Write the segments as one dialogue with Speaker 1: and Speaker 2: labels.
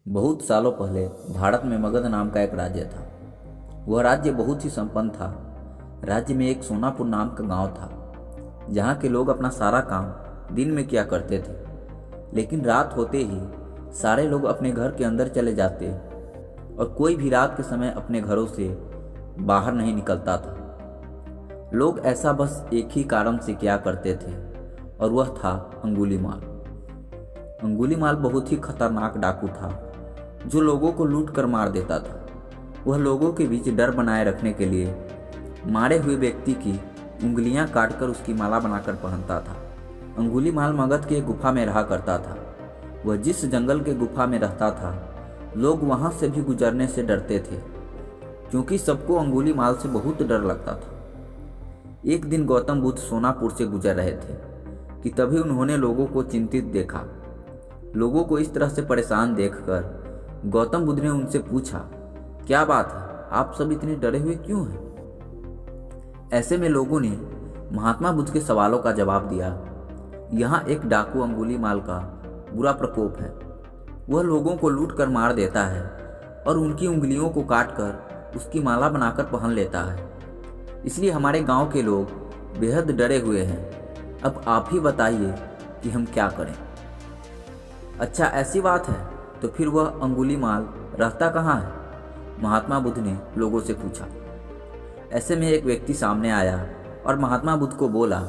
Speaker 1: बहुत सालों पहले भारत में मगध नाम का एक राज्य था। वह राज्य बहुत ही संपन्न था। राज्य में एक सोनापुर नाम का गांव था, जहां के लोग अपना सारा काम दिन में किया करते थे, लेकिन रात होते ही सारे लोग अपने घर के अंदर चले जाते और कोई भी रात के समय अपने घरों से बाहर नहीं निकलता था। लोग ऐसा बस एक ही कारण से किया करते थे और वह था अंगुलीमाल। अंगुलीमाल बहुत ही खतरनाक डाकू था, जो लोगों को लूट कर मार देता था। वह लोगों के बीच डर बनाए रखने के लिए मारे हुए व्यक्ति की उंगलियां काटकर उसकी माला बनाकर पहनता था। अंगुलीमाल मगध के गुफा में रहा करता था। वह जिस जंगल के गुफा में रहता था, लोग वहां से भी गुजरने से डरते थे, क्योंकि सबको अंगुलीमाल से बहुत डर लगता था। एक दिन गौतम बुद्ध सोनापुर से गुजर रहे थे कि तभी उन्होंने लोगों को चिंतित देखा। लोगों को इस तरह से परेशान देखकर गौतम बुद्ध ने उनसे पूछा, क्या बात है, आप सब इतने डरे हुए क्यों हैं? ऐसे में लोगों ने महात्मा बुद्ध के सवालों का जवाब दिया, यहाँ एक डाकू अंगुलीमाल का बुरा प्रकोप है। वह लोगों को लूट कर मार देता है और उनकी उंगलियों को काटकर उसकी माला बनाकर पहन लेता है। इसलिए हमारे गांव के लोग बेहद डरे हुए हैं। अब आप ही बताइए कि हम क्या करें? अच्छा, ऐसी बात है, तो फिर वह अंगुलीमाल रहता कहाँ है? महात्मा बुद्ध ने लोगों से पूछा। ऐसे में एक व्यक्ति सामने आया और महात्मा बुद्ध को बोला,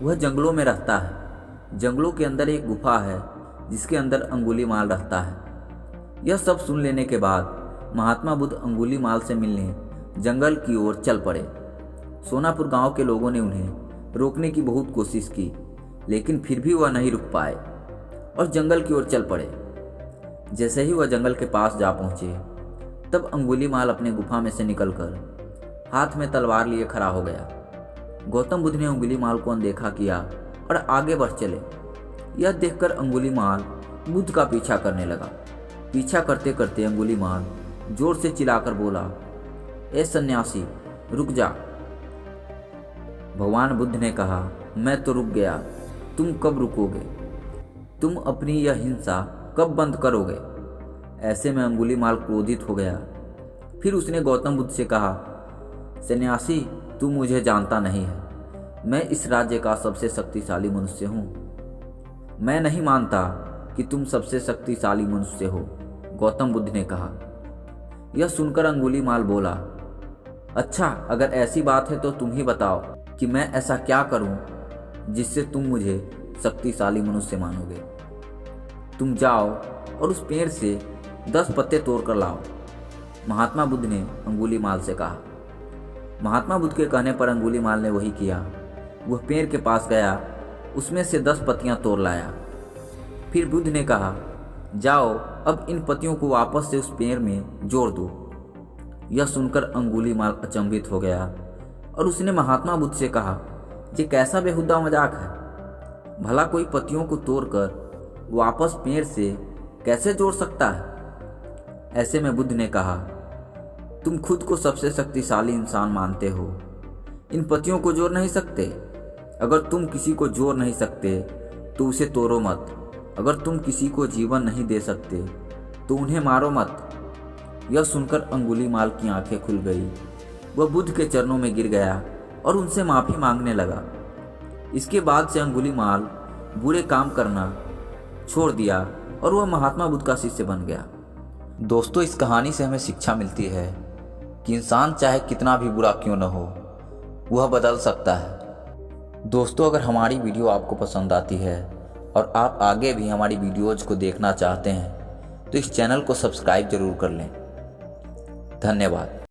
Speaker 1: वह जंगलों में रहता है। जंगलों के अंदर एक गुफा है, जिसके अंदर अंगुलीमाल रहता है। यह सब सुन लेने के बाद महात्मा बुद्ध अंगुलीमाल से मिलने जंगल की ओर चल पड़े। सोनापुर गांव के लोगों ने उन्हें रोकने की बहुत कोशिश की, लेकिन फिर भी वह नहीं रुक पाए और जंगल की ओर चल पड़े। जैसे ही वह जंगल के पास जा पहुंचे, तब अंगुलीमाल अपने गुफा में से निकलकर हाथ में तलवार लिए खड़ा हो गया। गौतम बुद्ध ने अंगुलीमाल को अनदेखा किया और आगे बढ़ चले। यह देखकर अंगुलीमाल बुद्ध का पीछा करने लगा। पीछा करते करते अंगुलीमाल जोर से चिल्लाकर बोला, ए सन्यासी, रुक जा। भगवान बुद्ध ने कहा, मैं तो रुक गया, तुम कब रुकोगे? तुम अपनी यह हिंसा कब बंद करोगे? ऐसे में अंगुलीमाल क्रोधित हो गया। फिर उसने गौतम बुद्ध से कहा, सन्यासी, तू मुझे जानता नहीं है। मैं इस राज्य का सबसे शक्तिशाली मनुष्य हूँ। मैं नहीं मानता कि तुम सबसे शक्तिशाली मनुष्य हो, गौतम बुद्ध ने कहा। यह सुनकर अंगुलीमाल बोला, अच्छा, अगर ऐसी बात है तो तुम ही बताओ कि मैं ऐसा क्या करूं जिससे तुम मुझे शक्तिशाली मनुष्य मानोगे। तुम जाओ और उस पेड़ से 10 पत्ते तोड़ कर लाओ, महात्मा बुद्ध ने अंगुलीमाल से कहा। महात्मा बुद्ध के कहने पर अंगुलीमाल ने वही किया। वह पेड़ के पास गया, उसमें से 10 पत्तियां तोड़ लाया। फिर बुद्ध ने कहा, जाओ, अब इन पत्तियों को वापस से उस पेड़ में जोड़ दो। यह सुनकर अंगुलीमाल अचंभित हो गया और उसने महात्मा बुद्ध से कहा, ये कैसा बेहुदा मजाक है? भला कोई पत्तियों को तोड़कर वापस पेड़ से कैसे जोड़ सकता है? ऐसे में बुद्ध ने कहा, तुम खुद को सबसे शक्तिशाली इंसान मानते हो, इन पत्तियों को जोड़ नहीं सकते? अगर तुम किसी को जोड़ नहीं सकते तो उसे तोड़ो मत। अगर तुम किसी को जीवन नहीं दे सकते तो उन्हें मारो मत। यह सुनकर अंगुलीमाल की आंखें खुल गई। वह बुद्ध के चरणों में गिर गया और उनसे माफी मांगने लगा। इसके बाद से अंगुलीमाल बुरे काम करना छोड़ दिया और वह महात्मा बुद्ध का शिष्य बन गया। दोस्तों, इस कहानी से हमें शिक्षा मिलती है कि इंसान चाहे कितना भी बुरा क्यों न हो, वह बदल सकता है। दोस्तों, अगर हमारी वीडियो आपको पसंद आती है और आप आगे भी हमारी वीडियोज़ को देखना चाहते हैं तो इस चैनल को सब्सक्राइब जरूर कर लें। धन्यवाद।